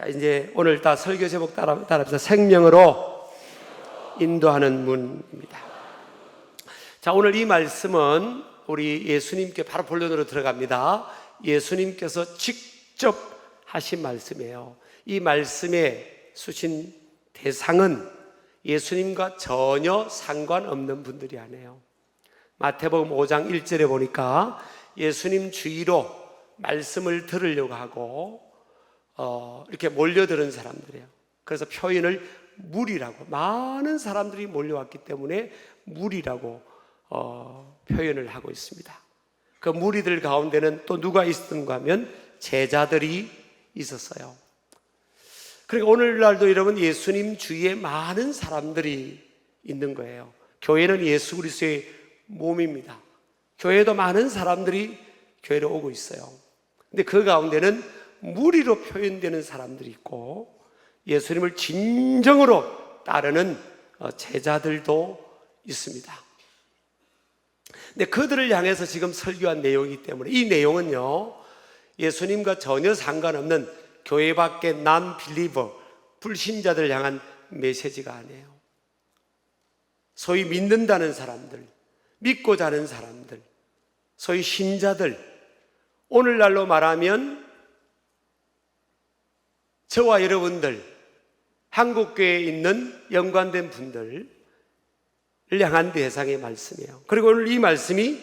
자, 이제 오늘 다 설교 제목 따라서 생명으로 인도하는 문입니다. 자, 오늘 이 말씀은 우리 예수님께 바로 본론으로 들어갑니다. 예수님께서 직접 하신 말씀이에요. 이 말씀에 쓰신 대상은 예수님과 전혀 상관없는 분들이 아니에요. 마태복음 5장 1절에 보니까 예수님 주위로 말씀을 들으려고 하고 이렇게 몰려드는 사람들이에요. 그래서 표현을 무리라고, 많은 사람들이 몰려왔기 때문에 무리라고 표현을 하고 있습니다. 그 무리들 가운데는 또 누가 있었는가 하면 제자들이 있었어요. 그러니까 오늘날도 여러분 예수님 주위에 많은 사람들이 있는 거예요. 교회는 예수 그리스도의 몸입니다. 교회도 많은 사람들이 교회로 오고 있어요. 근데 그 가운데는 무리로 표현되는 사람들이 있고 예수님을 진정으로 따르는 제자들도 있습니다. 근데 그들을 향해서 지금 설교한 내용이기 때문에 이 내용은요, 예수님과 전혀 상관없는 교회 밖의 non-believer, 불신자들 향한 메시지가 아니에요. 소위 믿는다는 사람들, 믿고자 하는 사람들, 소위 신자들, 오늘날로 말하면 저와 여러분들, 한국교회에 있는 연관된 분들을 향한 대상의 말씀이에요. 그리고 오늘 이 말씀이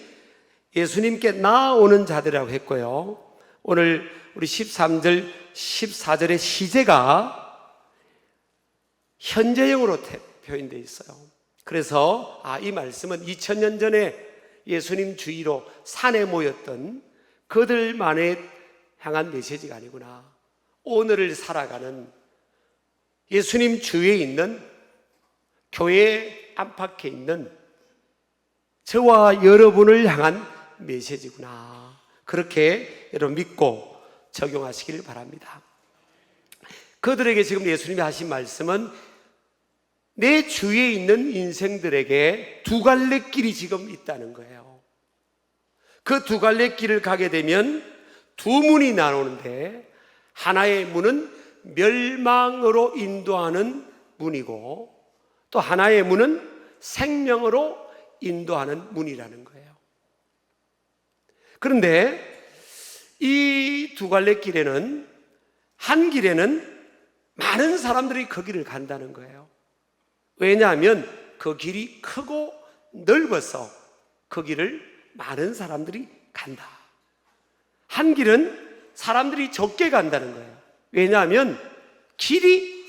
예수님께 나아오는 자들이라고 했고요, 오늘 우리 13절, 14절의 시제가 현재형으로 표현되어 있어요. 그래서 이 말씀은 2000년 전에 예수님 주위로 산에 모였던 그들만에 향한 메시지가 아니구나. 오늘을 살아가는 예수님 주위에 있는 교회 안팎에 있는 저와 여러분을 향한 메시지구나. 그렇게 여러분 믿고 적용하시길 바랍니다. 그들에게 지금 예수님이 하신 말씀은 내 주위에 있는 인생들에게 두 갈래 길이 지금 있다는 거예요. 그 두 갈래 길을 가게 되면 두 문이 나오는데 하나의 문은 멸망으로 인도하는 문이고 또 하나의 문은 생명으로 인도하는 문이라는 거예요. 그런데 이 두 갈래 길에는 한 길에는 많은 사람들이 그 길을 간다는 거예요. 왜냐하면 그 길이 크고 넓어서 그 길을 많은 사람들이 간다. 한 길은 사람들이 적게 간다는 거예요. 왜냐하면 길이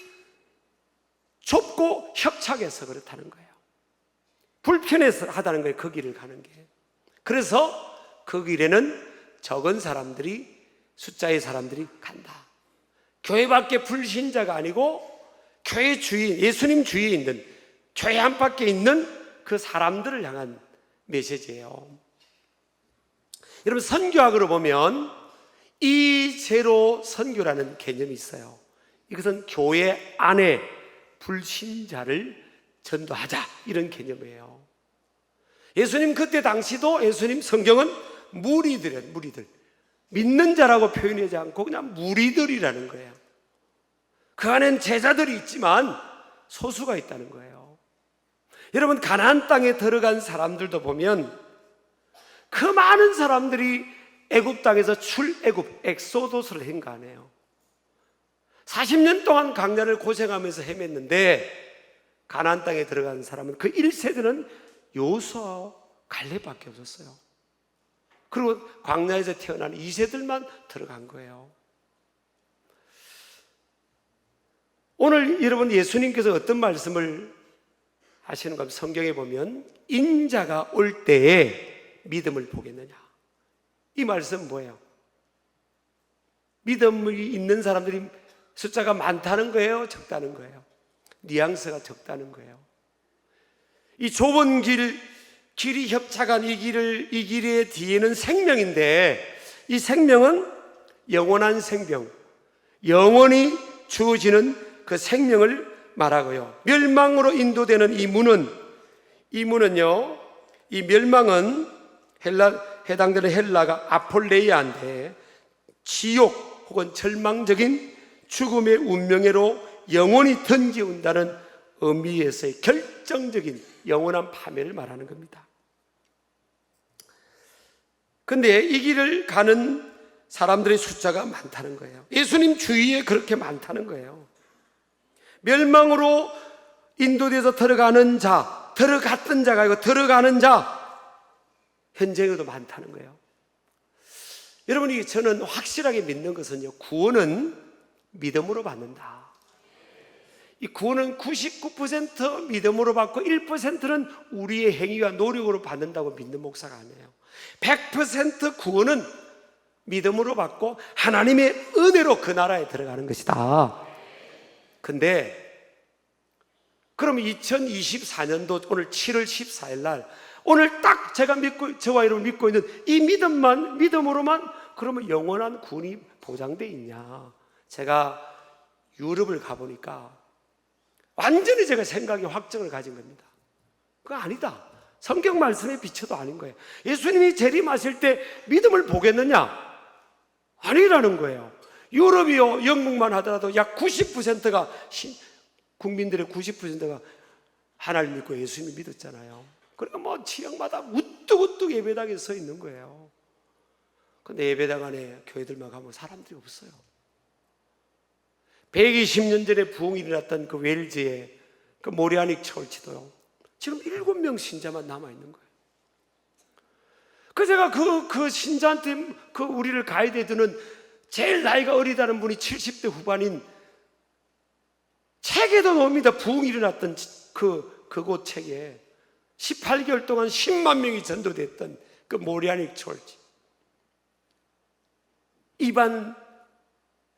좁고 협착해서 그렇다는 거예요. 불편해서 하다는 거예요. 그 길을 가는 게. 그래서 그 길에는 적은 사람들이, 숫자의 사람들이 간다. 교회 밖에 불신자가 아니고 교회 주위, 예수님 주위에 있는, 교회 안팎에 있는 그 사람들을 향한 메시지예요. 여러분, 선교학으로 보면 이제로 선교라는 개념이 있어요. 이것은 교회 안에 불신자를 전도하자, 이런 개념이에요. 예수님 그때 당시도 예수님 성경은 무리들이에요. 무리들, 믿는 자라고 표현하지 않고 그냥 무리들이라는 거예요. 그 안엔 제자들이 있지만 소수가 있다는 거예요. 여러분, 가나안 땅에 들어간 사람들도 보면 그 많은 사람들이 애굽 땅에서 출애굽, 엑소도스를 한 거 아니에요. 40년 동안 광야를 고생하면서 헤맸는데 가나안 땅에 들어간 사람은 그 1세대는 요수와 갈렙밖에 없었어요. 그리고 광야에서 태어난 2세들만 들어간 거예요. 오늘 여러분, 예수님께서 어떤 말씀을 하시는가 하면 성경에 보면 인자가 올 때에 믿음을 보겠느냐, 이 말씀은 뭐예요? 믿음이 있는 사람들이 숫자가 많다는 거예요? 적다는 거예요? 뉘앙스가 적다는 거예요. 이 좁은 길이 협착한 이 길의 뒤에는 생명인데 이 생명은 영원한 생명, 영원히 주어지는 그 생명을 말하고요. 멸망으로 인도되는 이 문은요, 이 멸망은 해당되는 헬라가 아폴레이아인데 지옥 혹은 절망적인 죽음의 운명회로 영원히 던지운다는 의미에서의 결정적인 영원한 파멸을 말하는 겁니다. 근데 이 길을 가는 사람들의 숫자가 많다는 거예요. 예수님 주위에 그렇게 많다는 거예요. 멸망으로 인도돼서 들어가는 자, 들어갔던 자가 아니고 들어가는 자, 현재에도 많다는 거예요. 여러분이 저는 확실하게 믿는 것은요, 구원은 믿음으로 받는다. 이 구원은 99% 믿음으로 받고 1%는 우리의 행위와 노력으로 받는다고 믿는 목사가 아니에요. 100% 구원은 믿음으로 받고 하나님의 은혜로 그 나라에 들어가는 것이다. 근데 그럼 2024년도 오늘 7월 14일 날 오늘 딱 제가 믿고 저와 여러분 믿고 있는 이 믿음으로만 그러면 영원한 구원이 보장돼 있냐? 제가 유럽을 가보니까 완전히 제가 생각이 확정을 가진 겁니다. 그거 아니다. 성경 말씀에 비춰도 아닌 거예요. 예수님이 재림하실 때 믿음을 보겠느냐? 아니라는 거예요. 유럽이요, 영국만 하더라도 약 90%가 국민들의 90%가 하나님 믿고 예수님 믿었잖아요. 그러니까 뭐 지역마다 우뚝우뚝 예배당에 서 있는 거예요. 근데 예배당 안에 교회들만 가면 사람들이 없어요. 120년 전에 부흥이 일어났던 그 웰즈의 그 모리아닉 철치도요, 지금 7명 신자만 남아있는 거예요. 제가 그 신자한테 우리를 가이드해 두는 제일 나이가 어리다는 분이 70대 후반인 책에도 나옵니다. 부흥이 일어났던 그곳 책에 18개월 동안 10만 명이 전도됐던 그 모리아닉 철치. 에반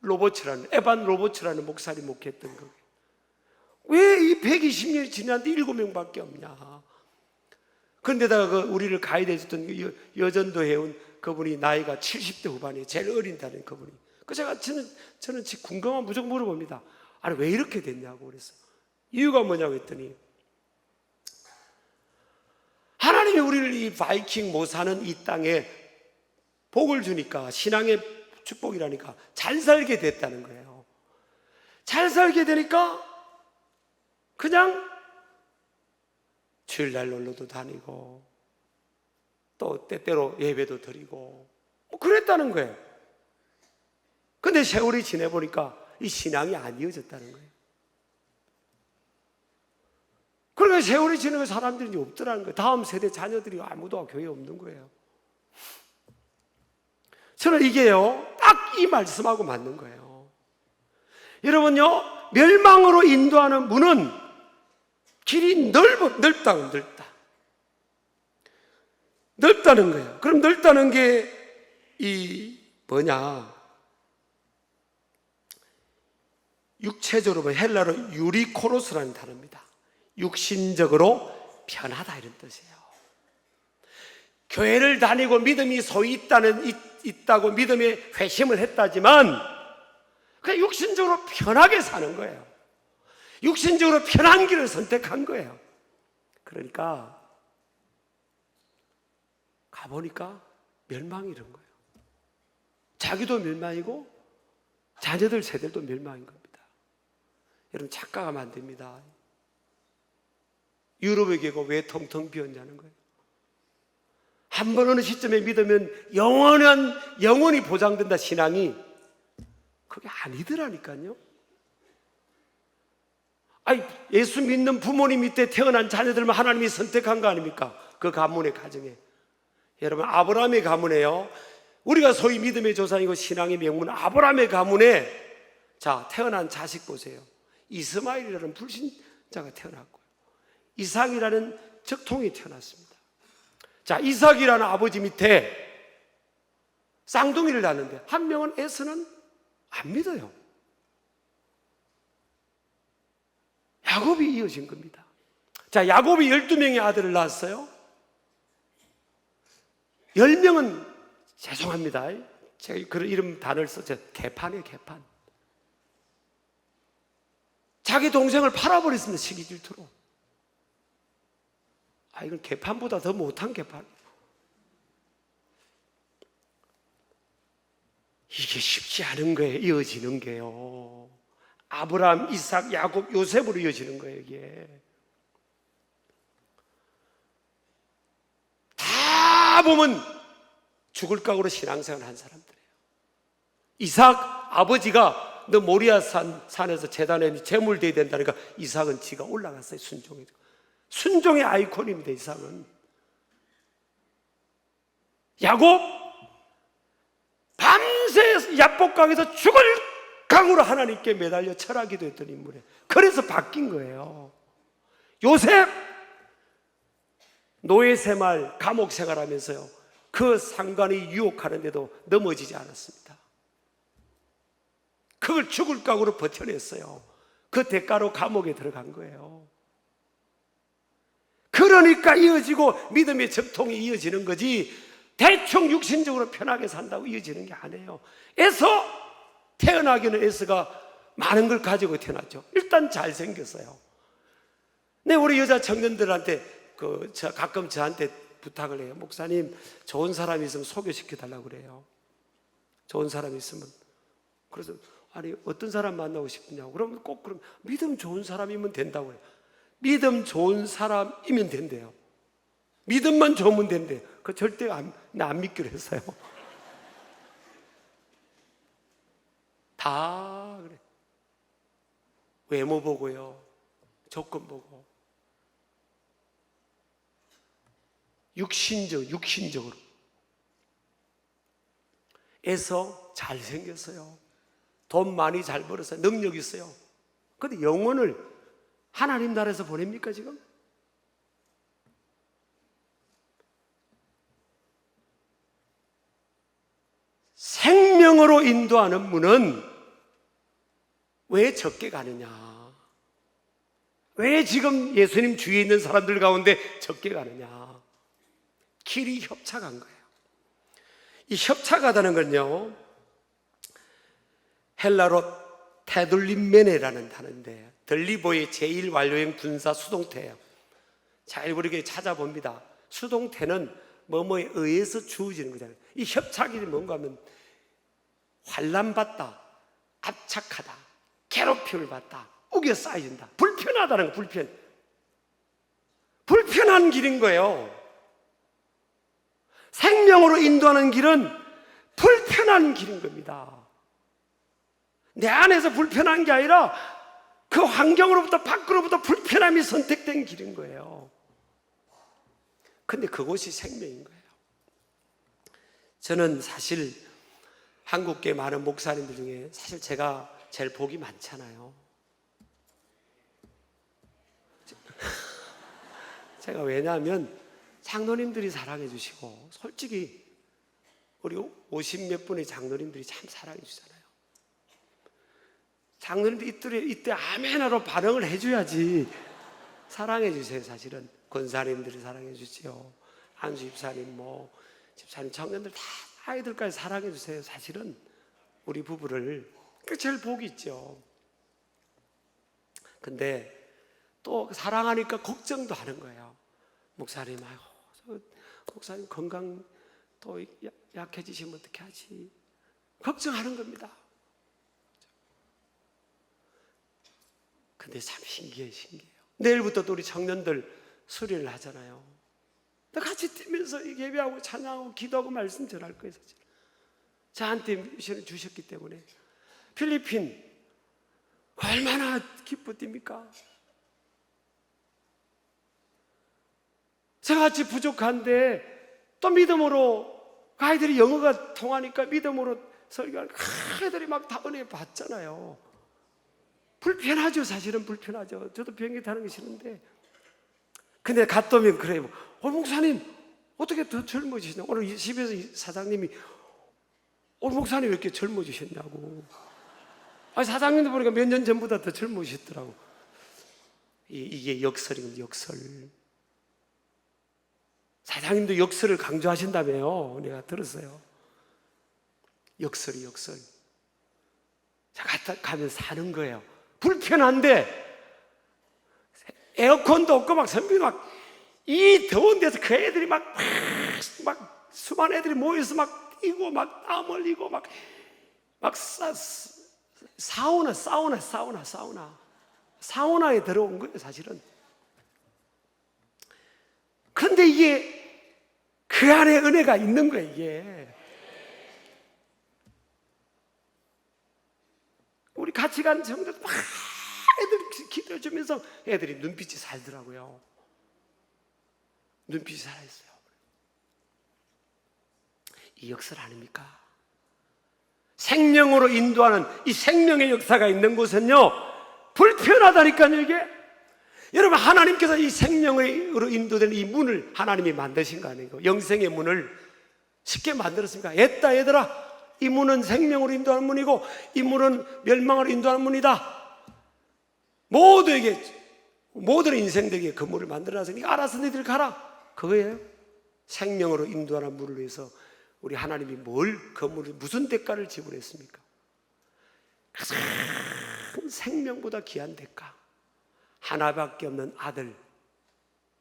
로버츠라는 목사님 목회했던 거예요. 왜 이 120년이 지났는데 7명밖에 없냐? 그런데다가 우리를 가이드해 줬던 여전도 해온 그분이 나이가 70대 후반이에요. 제일 어린다는 그분이. 저는 궁금한 무조건 물어봅니다. 아니 왜 이렇게 됐냐고 그랬어요. 이유가 뭐냐고 했더니 하나님이 우리를 이 바이킹 못 사는 이 땅에 복을 주니까, 신앙의 축복이라니까 잘 살게 됐다는 거예요. 잘 살게 되니까 그냥 주일날 놀러도 다니고 또 때때로 예배도 드리고 뭐 그랬다는 거예요. 근데 세월이 지내보니까 이 신앙이 안 이어졌다는 거예요. 그러니까 세월이 지나면 사람들이 없더라는 거예요. 다음 세대 자녀들이 아무도 교회에 없는 거예요. 저는 이게요, 딱 이 말씀하고 맞는 거예요. 여러분요, 멸망으로 인도하는 문은 길이 넓다는 거예요. 그럼 넓다는 게 뭐냐? 육체적으로 보면 헬라로 유리코로스라는 단어입니다. 육신적으로 편하다 이런 뜻이에요. 교회를 다니고 믿음이 소위 있다고 믿음에 회심을 했다지만 그냥 육신적으로 편하게 사는 거예요. 육신적으로 편한 길을 선택한 거예요. 그러니까 가보니까 멸망이 이런 거예요. 자기도 멸망이고 자녀들 세대도 멸망인 겁니다. 여러분 착각하면 안 됩니다. 유럽의 교회가 왜 텅텅 비었냐는 거예요. 한 번 어느 시점에 믿으면 영원히 보장된다 신앙이 그게 아니더라니까요. 아니 예수 믿는 부모님 밑에 태어난 자녀들만 하나님이 선택한 거 아닙니까? 그 가문의 가정에. 여러분 아브라함의 가문에요, 우리가 소위 믿음의 조상이고 신앙의 명문 아브라함의 가문에 자 태어난 자식 보세요. 이스마엘이라는 불신자가 태어났고요, 이삭이라는 적통이 태어났습니다. 자 이삭이라는 아버지 밑에 쌍둥이를 낳는데 한 명은 에서는 안 믿어요. 야곱이 이어진 겁니다. 자 야곱이 12명의 아들을 낳았어요. 10명은 죄송합니다, 제가 그런 이름 단어를 썼죠. 개판이에요, 개판. 자기 동생을 팔아버렸습니다, 시기 질투로. 이건 개판보다 더 못한 개판. 이게 쉽지 않은 거예요, 이어지는 게요. 아브라함, 이삭, 야곱, 요셉으로 이어지는 거예요. 이게 다 보면 죽을 각오로 신앙생활을 한 사람들이에요. 이삭 아버지가 너 모리아 산에서 제단에 제물 대야 된다니까 이삭은 지가 올라갔어요. 순종의 아이콘입니다. 이삭은. 야곱 밤새 야복강에서 죽을 각오로 하나님께 매달려 철학기도 했던 인물이에요. 그래서 바뀐 거예요. 요셉 노예 생활, 감옥 생활하면서요, 그 상관이 유혹하는데도 넘어지지 않았습니다. 그걸 죽을 각오로 버텨냈어요. 그 대가로 감옥에 들어간 거예요. 그러니까 이어지고 믿음의 적통이 이어지는 거지, 대충 육신적으로 편하게 산다고 이어지는 게 아니에요. 에서 태어나기는 에서가 많은 걸 가지고 태어났죠. 일단 잘생겼어요. 네, 우리 여자 청년들한테 가끔 저한테 부탁을 해요. 목사님, 좋은 사람이 있으면 소개시켜 달라고 그래요. 좋은 사람이 있으면. 그래서 아니 어떤 사람 만나고 싶냐고. 그러면 꼭 그럼 믿음 좋은 사람이면 된다고 해요. 믿음 좋은 사람이면 된대요. 믿음만 좋으면 된대요. 그 절대 나 안 믿기로 했어요. 다 그래. 외모 보고요, 조건 보고, 육신적으로 애서 잘생겼어요. 돈 많이 잘 벌었어요. 능력 있어요. 근데 영혼을 하나님 나라에서 보냅니까 지금? 생명으로 인도하는 문은 왜 적게 가느냐? 왜 지금 예수님 주위에 있는 사람들 가운데 적게 가느냐? 길이 협착한 거예요. 이 협착하다는 건요, 헬라로 테돌림메네라는 단어인데 들리보의 제1완료형 분사 수동태예요. 잘 우리가 찾아봅니다. 수동태는 뭐뭐에 의해서 주어지는 거잖아요. 이 협착이 뭔가 하면 환난받다, 압착하다, 괴롭힘을 받다, 우겨 쌓여진다, 불편하다는 거. 불편한 길인 거예요. 생명으로 인도하는 길은 불편한 길인 겁니다. 내 안에서 불편한 게 아니라 그 환경으로부터 밖으로부터 불편함이 선택된 길인 거예요. 근데 그것이 생명인 거예요. 저는 사실 한국계 많은 목사님들 중에 사실 제가 제일 복이 많잖아요. 제가 왜냐하면 장로님들이 사랑해 주시고, 솔직히 우리 50몇 분의 장로님들이 참 사랑해 주잖아요. 장로님들 이때 아멘으로 반응을 해줘야지 사랑해 주세요. 사실은 권사님들이 사랑해 주지요. 한수 집사님, 집사님, 청년들 다 아이들까지 사랑해 주세요. 사실은 우리 부부를 그 제일 복이 있죠. 근데 또 사랑하니까 걱정도 하는 거예요. 목사님, 목사님 건강 또 약해지시면 어떻게 하지? 걱정하는 겁니다. 근데 참 신기해요. 내일부터 또 우리 청년들 수련을 하잖아요. 같이 뛰면서 예배하고 찬양하고 기도하고 말씀 전할 거예요. 사실 저한테 미션을 주셨기 때문에. 필리핀 얼마나 기쁘십니까? 저같이 부족한데 또 믿음으로, 아이들이 영어가 통하니까 믿음으로 설교하니까 아이들이 막 다 은혜 받잖아요. 불편하죠. 사실은 불편하죠. 저도 비행기 타는 게 싫은데. 근데 갔다 오면 그래요. 목사님 어떻게 더 젊어지시냐. 오늘 집에서 사장님이 목사님 왜 이렇게 젊어지셨냐고. 사장님도 보니까 몇 년 전보다 더 젊으시더라고. 이게 역설이거든요. 역설. 사장님도 역설을 강조하신다며요. 내가 들었어요. 역설. 자, 가면 사는 거예요. 불편한데 에어컨도 없고 막 선비 이 더운 데서 그 애들이 막 수많은 애들이 모여서 막 뛰고 막 땀 흘리고 막 사우나에 들어온 거예요, 사실은. 그런데 이게 그 안에 은혜가 있는 거예요, 이게. 우리 같이 간 성도들 막 애들 기도해주면서 애들이 눈빛이 살더라고요. 눈빛이 살아있어요. 이 역사 아닙니까? 생명으로 인도하는 이 생명의 역사가 있는 곳은요, 불편하다니까요, 이게. 여러분, 하나님께서 이 생명으로 인도되는 이 문을 하나님이 만드신 거 아니에요? 영생의 문을 쉽게 만들었습니까? 얘들아, 이 문은 생명으로 인도하는 문이고 이 문은 멸망으로 인도하는 문이다. 모든 인생들에게 그 문을 만들어놨으니까 알아서 너희들 가라. 그거예요. 생명으로 인도하는 문을 위해서 우리 하나님이 그 문을 무슨 대가를 지불했습니까? 가장 생명보다 귀한 대가, 하나밖에 없는 아들,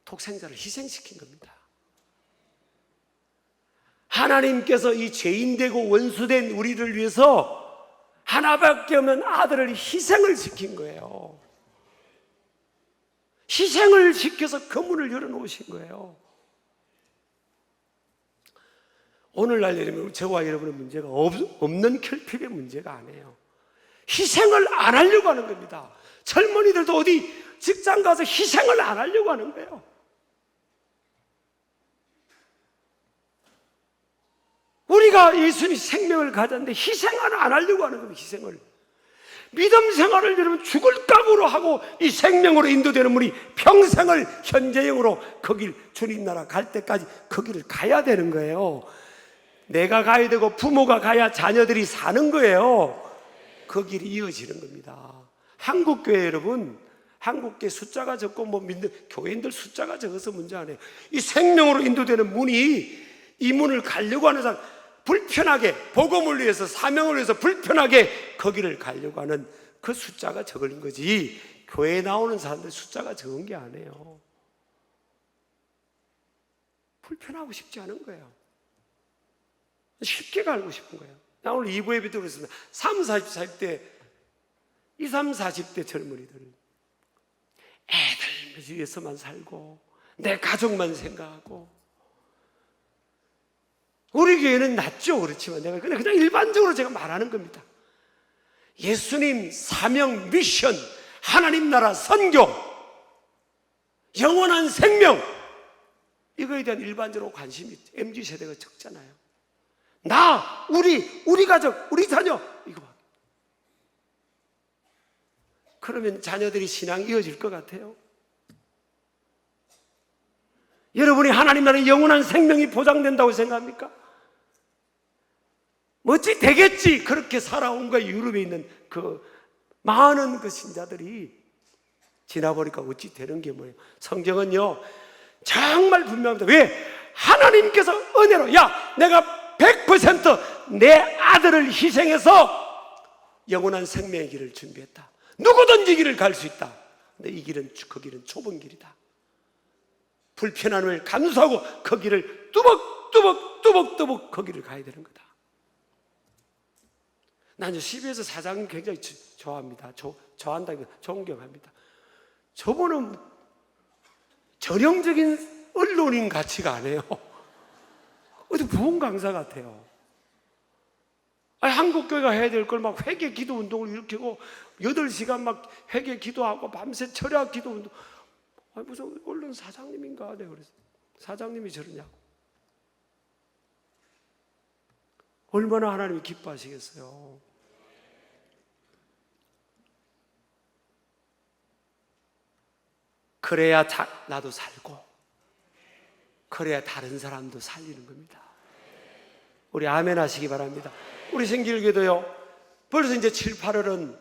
독생자를 희생시킨 겁니다. 하나님께서 이 죄인되고 원수된 우리를 위해서 하나밖에 없는 아들을 희생을 시킨 거예요. 희생을 시켜서 그 문을 열어놓으신 거예요. 오늘날 여러분, 저와 여러분의 문제가 없는 결핍의 문제가 아니에요. 희생을 안 하려고 하는 겁니다. 젊은이들도 어디 직장 가서 희생을 안 하려고 하는 거예요. 우리가 예수님 생명을 가졌는데 희생을 안 하려고 하는 겁니다. 희생을. 믿음 생활을 여러분 죽을 각오로 하고 이 생명으로 인도되는 분이 평생을 현재형으로 그 길, 주님 나라 갈 때까지 그 길을 가야 되는 거예요. 내가 가야 되고 부모가 가야 자녀들이 사는 거예요. 그 길이 이어지는 겁니다. 한국교회 여러분, 한국교회 숫자가 적고 교회인들 숫자가 적어서 문제 아니에요. 이 생명으로 인도되는 문이, 이 문을 가려고 하는 사람, 불편하게 복음을 위해서 사명을 위해서 불편하게 거기를 가려고 하는 그 숫자가 적은 거지, 교회에 나오는 사람들 숫자가 적은 게 아니에요. 불편하고 싶지 않은 거예요. 쉽게 가고 싶은 거예요. 나 오늘 2부 예배 때 그랬습니다. 40대 40대 젊은이들, 애들 위해서만 살고 내 가족만 생각하고. 우리 교회는 낫죠. 그렇지만 내가 그냥 일반적으로 제가 말하는 겁니다. 예수님 사명, 미션, 하나님 나라 선교, 영원한 생명, 이거에 대한 일반적으로 관심이 MZ세대가 적잖아요. 우리 가족, 우리 자녀, 이거 봐. 그러면 자녀들이 신앙이 이어질 것 같아요? 여러분이 하나님 나라의 영원한 생명이 보장된다고 생각합니까? 어찌 되겠지? 그렇게 살아온 거예요. 유럽에 있는 그 많은 그 신자들이 지나보니까 어찌 되는 게 뭐예요? 성경은요 정말 분명합니다. 왜? 하나님께서 은혜로, 내가 100% 내 아들을 희생해서 영원한 생명의 길을 준비했다. 누구든지 길을 갈 수 있다. 근데 그 길은 좁은 길이다. 불편함을 감수하고 그 길을 뚜벅뚜벅 그 길을 가야 되는 거다. 난 CBS 사장님 굉장히 좋아합니다. 좋아한다고 존경합니다. 저분은 전형적인 언론인 가치가 아니에요. 어디 부흥 강사 같아요. 한국교회가 해야 될 걸 막 회개 기도 운동을 일으키고 8시간 막 회개 기도하고 밤새 철학 기도 운동. 무슨 언론 사장님인가? 내가 그랬어요. 사장님이 저러냐고. 얼마나 하나님이 기뻐하시겠어요. 그래야 나도 살고, 그래야 다른 사람도 살리는 겁니다. 우리 아멘 하시기 바랍니다. 우리 생길교도요, 벌써 이제 7, 8월은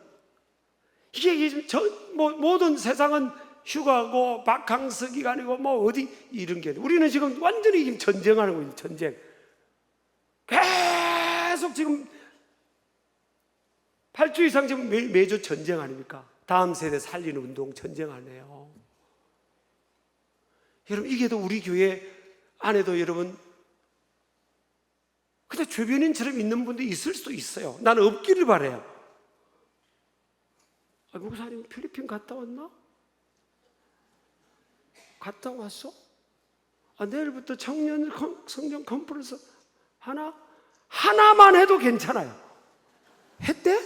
이게 모든 세상은 휴가고 바캉스 기간이고 어디 이런 게, 우리는 지금 완전히 전쟁하는 거예요. 전쟁. 계속 지금 8주 이상 지금 매주 전쟁 아닙니까? 다음 세대 살리는 운동 전쟁 아니에요. 여러분, 이게 더 우리 교회 안에도 여러분 근데 주변인처럼 있는 분도 있을 수도 있어요. 나는 없기를 바라요. 목사님 필리핀 갔다 왔나? 갔다 왔어? 내일부터 청년 성경 컨퍼런스 하나만 해도 괜찮아요. 했대?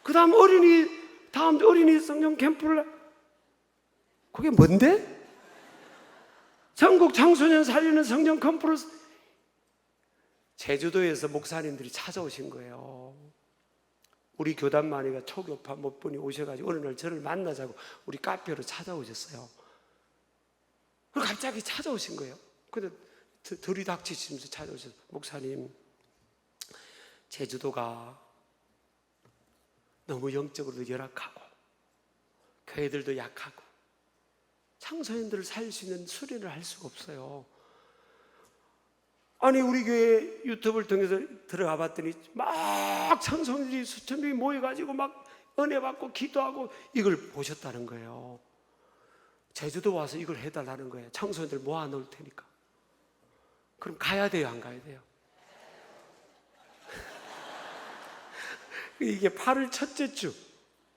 그 다음 어린이 성경 캠프를, 그게 뭔데? 전국 청소년 살리는 성경 컨퍼런스. 제주도에서 목사님들이 찾아오신 거예요. 우리 교단만이가 초교파 몇 분이 오셔가지고 어느 날 저를 만나자고 우리 카페로 찾아오셨어요. 그리고 갑자기 찾아오신 거예요. 근데 들이닥치시면서 찾아오셔서, 목사님, 제주도가 너무 영적으로도 열악하고 교회들도 약하고 청소년들을 살릴 수 있는 수련을 할 수가 없어요. 아니, 우리 교회 유튜브를 통해서 들어가 봤더니 막 청소년들이 수천 명이 모여가지고 막 은혜 받고 기도하고 이걸 보셨다는 거예요. 제주도 와서 이걸 해달라는 거예요. 청소년들 모아놓을 테니까. 그럼 가야 돼요, 안 가야 돼요? 이게 8월 첫째 주,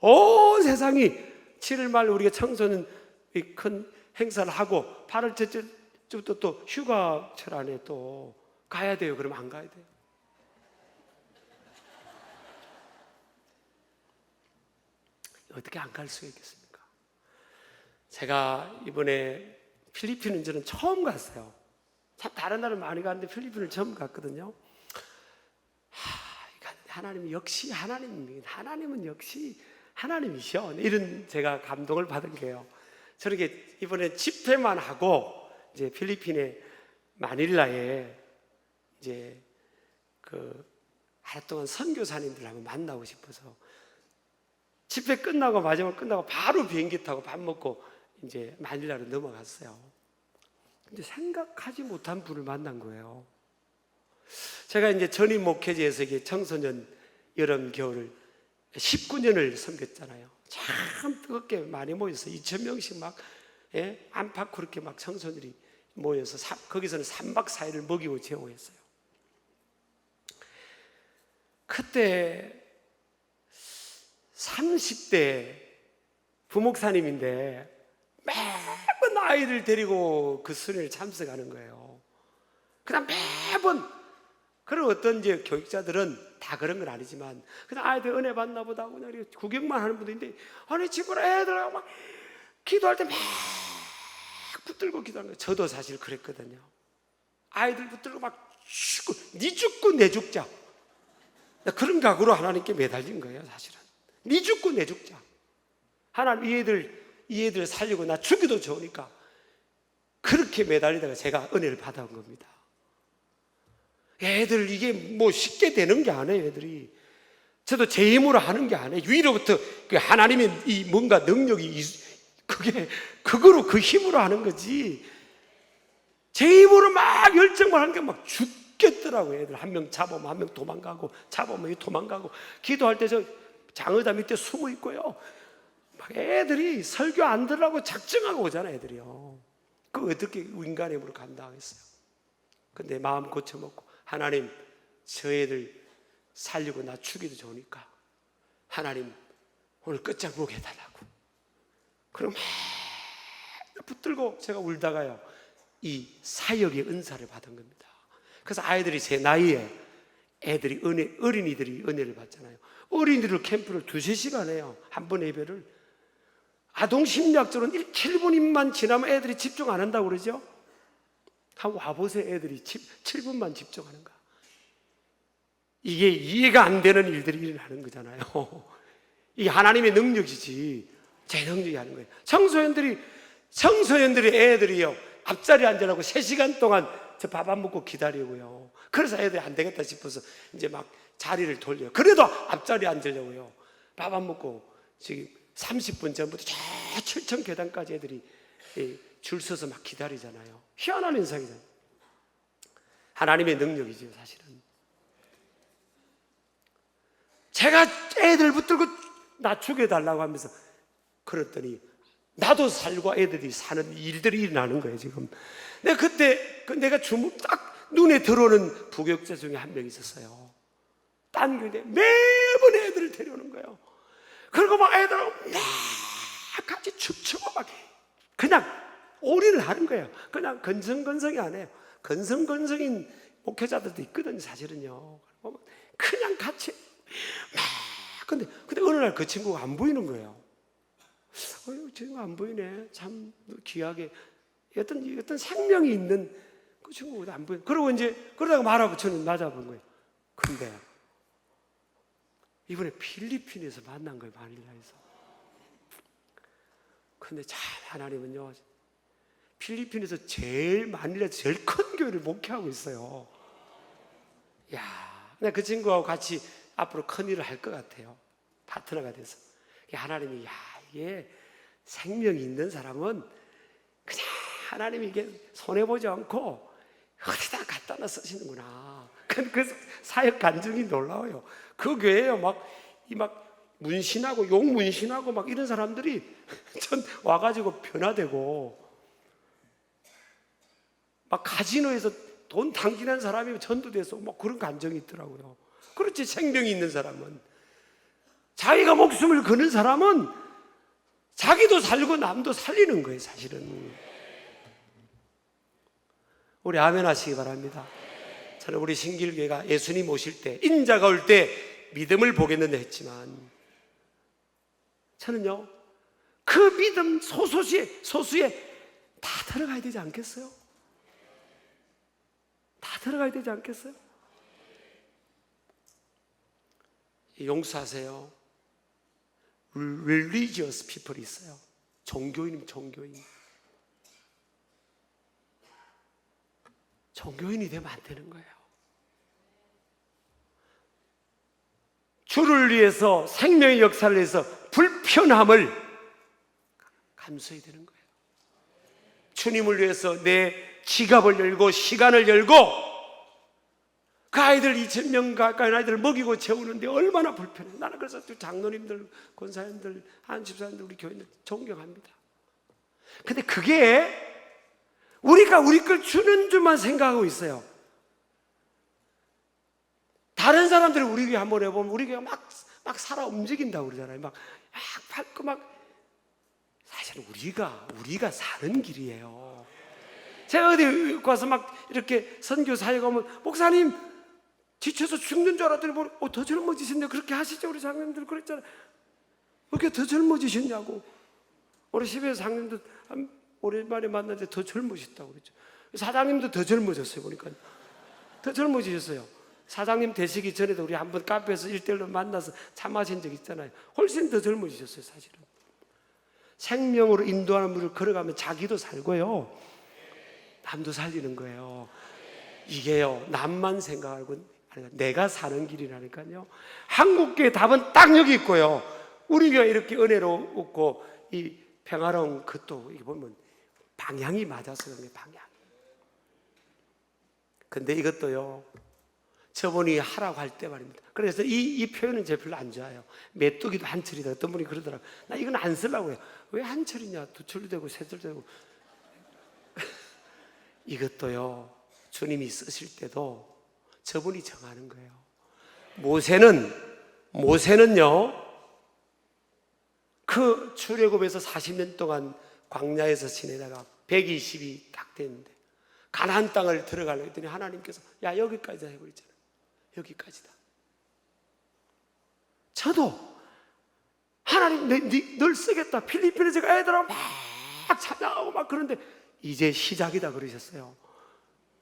온 세상이 7월 말 우리가 청소년 큰 행사를 하고 8월 첫째 주부터 또 휴가철 안에 또 가야 돼요. 그러면 안 가야 돼요? 어떻게 안 갈 수가 있겠습니까? 제가 이번에 필리핀은 저는 처음 갔어요. 참 다른 나라 많이 갔는데 필리핀을 처음 갔거든요. 하나님 역시 하나님입니다. 하나님은 역시 하나님이셔. 이런 제가 감동을 받은 게요. 저는 이번에 집회만 하고 이제 필리핀의 마닐라에 이제 하루 동안 선교사님들 한번 만나고 싶어서 집회 끝나고 마지막 끝나고 바로 비행기 타고 밥 먹고 이제 마닐라로 넘어갔어요. 근데 생각하지 못한 분을 만난 거예요. 제가 이제 전임 목회지에서 이게 청소년 여름 겨울을 19년을 섬겼잖아요. 참 뜨겁게 많이 모여서 2,000명씩 막 안팎 그렇게 막 청소년들이 모여서 거기서는 3박 4일을 먹이고 재우했어요. 그때 30대 부목사님인데 매번 아이들 데리고 그 수련회에 참석하는 거예요. 그다음 매번, 그런 어떤 이제 교육자들은 다 그런 건 아니지만 그냥 아이들 은혜 받나 보다 하고 그냥 구경만 하는 분도 있는데, 아니 친구랑 애들하고 막 기도할 때 막 붙들고 기도하는 거예요. 저도 사실 그랬거든요. 아이들 붙들고 막 니 죽고 내 죽자, 그런 각오로 하나님께 매달린 거예요. 사실은 니 죽고 내 죽자. 하나님 이 애들 살리고 나 죽여도 좋으니까 그렇게 매달리다가 제가 은혜를 받아온 겁니다. 애들 이게 뭐 쉽게 되는 게 아니에요. 애들이 저도 제 힘으로 하는 게 아니에요. 위로부터 하나님의 이 뭔가 능력이 그거로 그 힘으로 하는 거지. 제 힘으로 막 열정만 하는 게 막 죽겠더라고요. 애들 한 명 잡으면 한 명 도망가고, 잡으면 도망가고, 기도할 때 저 장의자 밑에 숨어 있고요. 막 애들이 설교 안 들으라고 작정하고 오잖아요. 애들이요. 그 어떻게 인간의 힘으로 간다 하겠어요? 근데 마음 고쳐먹고, 하나님 저 애들 살리고 나 죽이도 좋으니까 하나님 오늘 끝장보게 해달라고. 그럼 막 붙들고 제가 울다가요, 이 사역의 은사를 받은 겁니다. 그래서 아이들이 제 나이에 애들이 어린이들이 은혜를 받잖아요. 어린이들 캠프를 2-3시간 해요. 한 번 예배를. 아동 심리학적으로는 7분만 지나면 애들이 집중 안 한다고 그러죠. 한번 와보세요. 애들이 7분만 집중하는 거. 이게 이해가 안 되는 일들이 일어나는 거잖아요. 이게 하나님의 능력이지 제 능력이 하는 거예요. 청소년들이 애들이요, 앞자리에 앉으라고 3시간 동안 저 밥 안 먹고 기다리고요. 그래서 애들이 안 되겠다 싶어서 이제 막 자리를 돌려요. 그래도 앞자리에 앉으려고요. 밥 안 먹고 지금 30분 전부터 저 7층 계단까지 애들이 줄 서서 막 기다리잖아요. 희한한 인상이잖아요. 하나님의 능력이죠, 사실은. 제가 애들 붙들고 나 죽여달라고 하면서 그랬더니 나도 살고 애들이 사는 일들이 일어나는 거예요, 지금. 내가 그때 내가 딱 눈에 들어오는 부교육자 중에 한 명 있었어요. 딴 교회 매번 애들을 거예요. 그리고 막 애들하고 막 같이 춤추고 막 그냥 올인을 하는 거예요. 그냥 건성건성이 아니에요. 건성건성인 목회자들도 있거든요, 사실은요. 그냥 같이 막 근데 어느 날 그 친구가 안 보이는 거예요. 친구가 안 보이네. 참 귀하게 어떤 생명이 있는 그 친구가 안 보여. 그러고 이제 그러다가 말하고 저는 맞아본 거예요. 근데 이번에 필리핀에서 만난 거예요, 마닐라에서. 근데 참 하나님은요, 필리핀에서 마닐라에서 제일 큰 교회를 목회하고 있어요. 야, 그 친구하고 같이 앞으로 큰 일을 할 것 같아요. 파트너가 돼서. 하나님이 이게 생명이 있는 사람은 그냥 하나님이 이게 손해보지 않고 어디다 갖다 놔 쓰시는구나. 그 사역 간증이 놀라워요. 그 교회에 막 문신하고 용 문신하고 막 이런 사람들이 전 와가지고 변화되고, 막 카지노에서 돈 당기는 사람이 전도돼서 막 그런 감정이 있더라고요. 그렇지, 생명이 있는 사람은, 자기가 목숨을 거는 사람은 자기도 살고 남도 살리는 거예요, 사실은. 우리 아멘 하시기 바랍니다. 저는 우리 신길교회가 예수님 오실 때, 인자가 올 때 믿음을 보겠는데 했지만, 저는요, 그 믿음 소수에 다 들어가야 되지 않겠어요? 다 들어가야 되지 않겠어요? 용서하세요. religious people이 있어요. 종교인이 되면 안 되는 거예요. 주를 위해서, 생명의 역사를 위해서 불편함을 감수해야 되는 거예요. 주님을 위해서 내 지갑을 열고 시간을 열고 그 아이들 2,000명 가까이 아이들을 먹이고 재우는데 얼마나 불편해. 나는 그래서 장로님들, 권사님들, 한집사님들, 우리 교인들 존경합니다. 근데 그게 우리가 우리 걸 주는 줄만 생각하고 있어요. 다른 사람들이 우리 교회 한번 해보면 우리 교회가 막 살아 움직인다고 그러잖아요. 막 밝고 사실 우리가 사는 길이에요. 제가 어디 가서 막 이렇게 선교 사역하면 목사님 지쳐서 죽는 줄 알았더니 더 젊어지셨네. 그렇게 하시죠. 우리 장님들 그랬잖아요. 왜 이렇게 더 젊어지셨냐고. 우리 집에서 장님도 오랜만에 만났는데 더 젊으셨다고 그랬죠. 사장님도 더 젊어졌어요. 보니까 더 젊어지셨어요. 사장님 되시기 전에도 우리 한번 카페에서 1대1로 만나서 차 마신 적 있잖아요. 훨씬 더 젊어지셨어요, 사실은. 생명으로 인도하는 물을 걸어가면 자기도 살고요, 남도 살리는 거예요. 이게요, 남만 생각하고 내가 사는 길이라니까요. 한국교회 답은 딱 여기 있고요. 우리 교회 이렇게 은혜롭고 이 평화로운 것도 이게 보면 방향이 맞아서 그런 게 방향. 근데 이것도요, 저분이 하라고 할 때 말입니다. 그래서 이 표현은 제 별로 안 좋아요. 메뚜기도 한철이다. 어떤 분이 그러더라고요. 나 이건 안 쓰려고 해요. 왜 한철이냐? 두 철도 되고 세 철도 되고. 이것도요, 주님이 쓰실 때도 저분이 정하는 거예요. 모세는요, 그 출애굽에서 40년 동안 광야에서 지내다가 120이 딱 됐는데 가나안 땅을 들어가려고 했더니 하나님께서 야, 여기까지다 해버렸잖아요. 여기까지다. 저도 하나님 널 쓰겠다. 필리핀에서 애들하고 막 찬양하고 막 그런데 이제 시작이다 그러셨어요.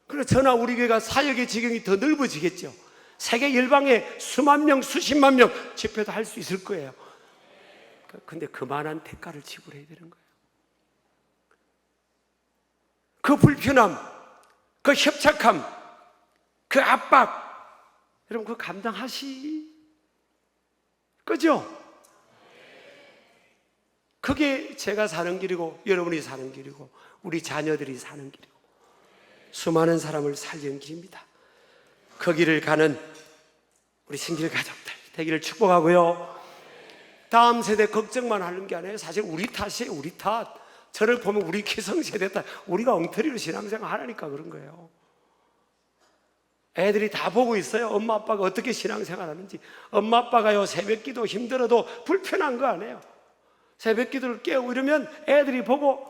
그래서 저나 우리 교회가 사역의 지경이 더 넓어지겠죠. 세계 열방에 수만 명, 수십만 명 집회도 할 수 있을 거예요. 근데 그만한 대가를 지불해야 되는 거예요. 그 불편함, 그 협착함, 그 압박, 여러분 그거 그죠? 그게 제가 사는 길이고 여러분이 사는 길이고 우리 자녀들이 사는 길이고 수많은 사람을 살리는 길입니다. 그 길을 가는 우리 신길 가족들 되기를 축복하고요. 다음 세대 걱정만 하는 게 아니에요. 사실 우리 탓이에요. 우리 탓. 저를 보면 우리 기성세대 탓. 우리가 엉터리로 신앙생활 하니까 그런 거예요. 애들이 다 보고 있어요. 엄마 아빠가 어떻게 신앙생활하는지. 엄마 아빠가요, 새벽기도 힘들어도 불편한 거 아니에요. 새벽기도를 깨우고 이러면 애들이 보고,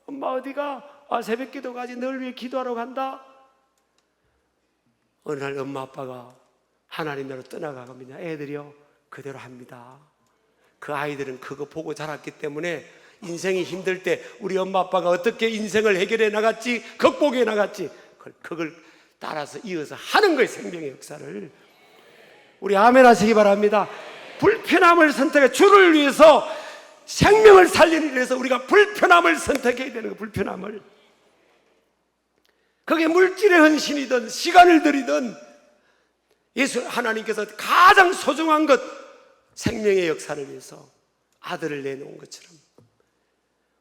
엄마 어디가? 아, 새벽기도 가지. 널 위해 기도하러 간다. 어느 날 엄마 아빠가 하나님 나라로 떠나가면 애들이요 그대로 합니다. 그 아이들은 그거 보고 자랐기 때문에 인생이 힘들 때 우리 엄마 아빠가 어떻게 인생을 해결해 나갔지, 극복해 나갔지, 그걸 따라서 이어서 하는 거예요. 생명의 역사를. 우리 아멘 하시기 바랍니다. 불편함을 선택해. 주를 위해서, 생명을 살리기 위해서 우리가 불편함을 선택해야 되는 거예요. 불편함을. 그게 물질의 헌신이든 시간을 들이든 예수 하나님께서 가장 소중한 것, 생명의 역사를 위해서 아들을 내놓은 것처럼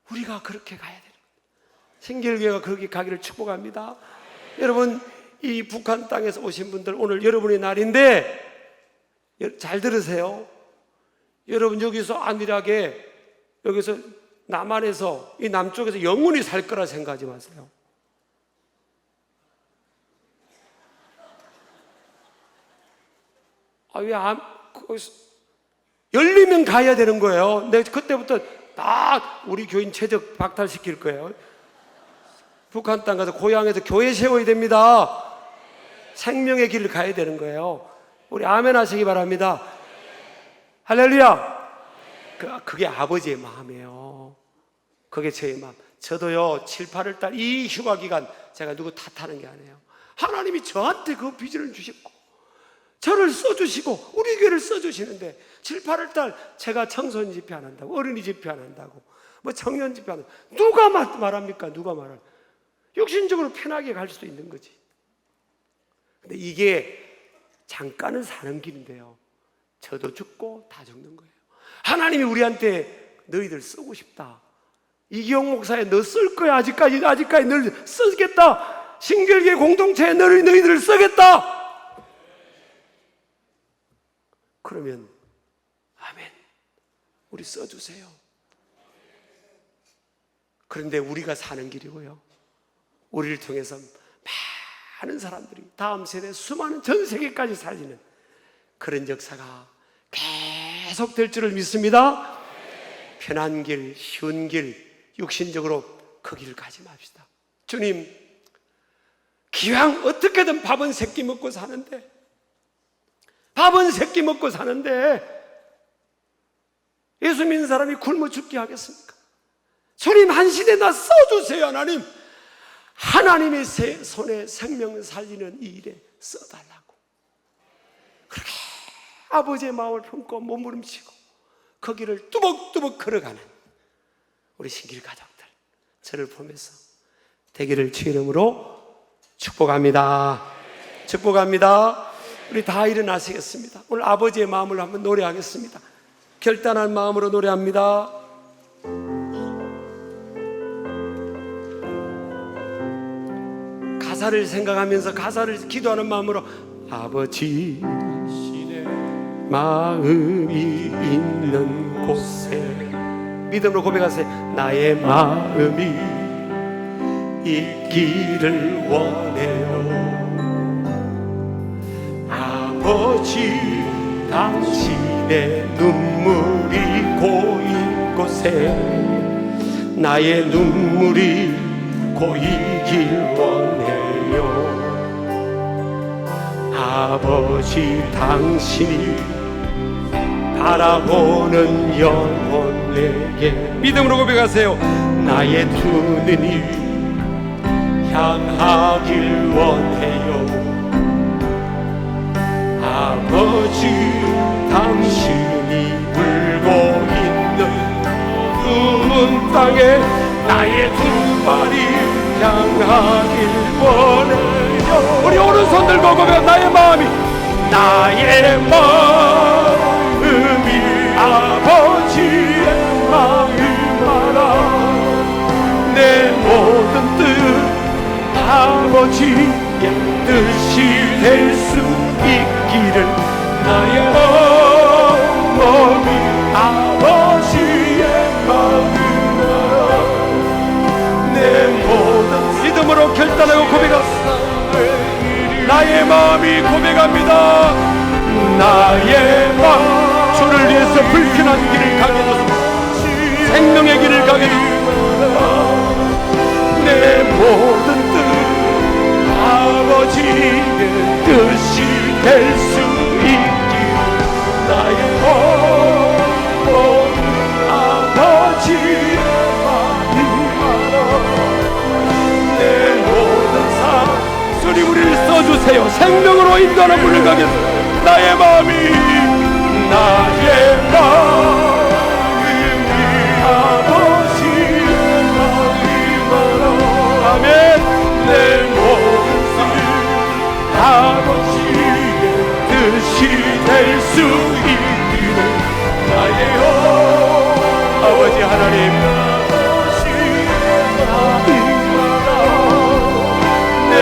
우리가 그렇게 가야 되는 거예요. 신길교회가 그렇게 가기를 축복합니다. 여러분, 이 북한 땅에서 오신 분들, 오늘 여러분의 날인데 잘 들으세요. 여러분 여기서 안일하게, 여기서 남한에서, 이 남쪽에서 영원히 살 거라 생각하지 마세요. 열리면 가야 되는 거예요. 근데 그때부터 딱 우리 교인 최적 박탈시킬 거예요. 북한 땅 가서 고향에서 교회 세워야 됩니다. 생명의 길을 가야 되는 거예요. 우리 아멘 하시기 바랍니다. 할렐루야. 그게 아버지의 마음이에요. 그게 저의 마음. 저도요 7, 8월 달 이 휴가 기간 제가 누구 탓하는 게 아니에요. 하나님이 저한테 그 비전을 주셨고 저를 써주시고 우리 교회를 써주시는데 7, 8월 달 제가 청소년 집회 안 한다고, 어린이 집회 안 한다고, 뭐 청년 집회 안 한다고 누가 말합니까? 누가 말할? 육신적으로 편하게 갈 수도 있는 거지. 근데 이게 잠깐은 사는 길인데요, 저도 죽고 다 죽는 거예요. 하나님이 우리한테 너희들 쓰고 싶다, 이기영 목사에 너 쓸 거야, 아직까지 널 쓰겠다, 신결계 공동체에 너희들을 쓰겠다. 그러면 아멘, 우리 써주세요. 그런데 우리가 사는 길이고요, 우리를 통해서 많은 사람들이 다음 세대, 수많은 전 세계까지 살리는 그런 역사가 계속 될 줄을 믿습니다. 편한 길, 쉬운 길, 육신적으로 그 길을 가지 맙시다. 주님, 기왕 어떻게든 밥은 세끼 먹고 사는데, 밥은 세끼 먹고 사는데 예수 믿는 사람이 굶어 죽게 하겠습니까? 주님, 한 시대 나 써주세요. 하나님, 하나님의 손에 생명 살리는 이 일에 써달라고. 그렇게 아버지의 마음을 품고 몸부림치고 그 길을 뚜벅뚜벅 걸어가는 우리 신길 가족들, 저를 보면서 되기를 주 이름으로 축복합니다. 축복합니다. 우리 다 일어나시겠습니다. 오늘 아버지의 마음을 한번 노래하겠습니다. 결단한 마음으로 노래합니다. 가사를 생각하면서, 가사를 기도하는 마음으로, 아버지 마음이 있는 곳에 믿음으로 고백하세요. 나의 마음이 있기를 원해요. 아버지, 당신의 눈물이 고인 곳에 나의 눈물이 고이길 원해요. 아버지, 당신이 바라보는 영혼에게 믿음으로 고백하세요. 나의 두 눈이 향하길 원해요. 아버지, 당신이 울고 있는 눈 땅에 나의 두 발이 향하길 원해요. 우리 오른손 들고 고백. 나의 마음이 아버지의 마음 알아. 내 모든 뜻 아버지의 뜻이 될 수 있기를. 나의 마음이 아버지의 마음 알아. 내 모든 믿음으로 결단하고 고백하소서. 나의 마음 주옵소서. 불편한 길을 가게 해주소서. 생명의 길을 가게 해주소서. 내 모든 뜻 아버지의 뜻이 될 수 있길 나의 모든 아버지의 마음이 내 모든 삶 주님 우리를 써주세요. 생명으로 인도하는 물을 가게 해주소서. 나의 마음이 아버지의 아멘. 내 모든 삶 아버지의 뜻이 될 수 있기를 나의 아버지 하나님 내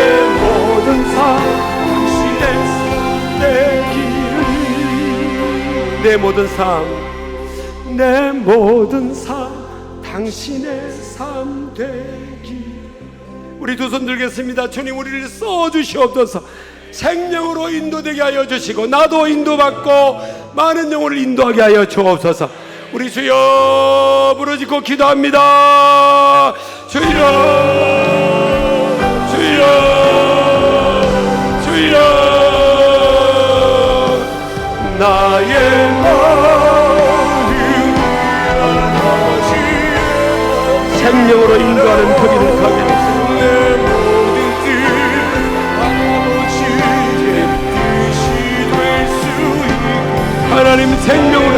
모든 삶 내 모든 삶 내 모든 삶 당신의 삶 되기. 우리 두 손 들겠습니다. 주님 우리를 써주시옵소서. 생명으로 인도되게 하여 주시고 나도 인도받고 많은 영혼을 인도하게 하여 주옵소서. 우리 주여 부르짖고 기도합니다. 주여 주여 주여 나의 생명으로 인도하는 그 길을 가게 하소서. 내 모든 뜻 아버지의 뜻이 될 수 있고 하나님 생명으로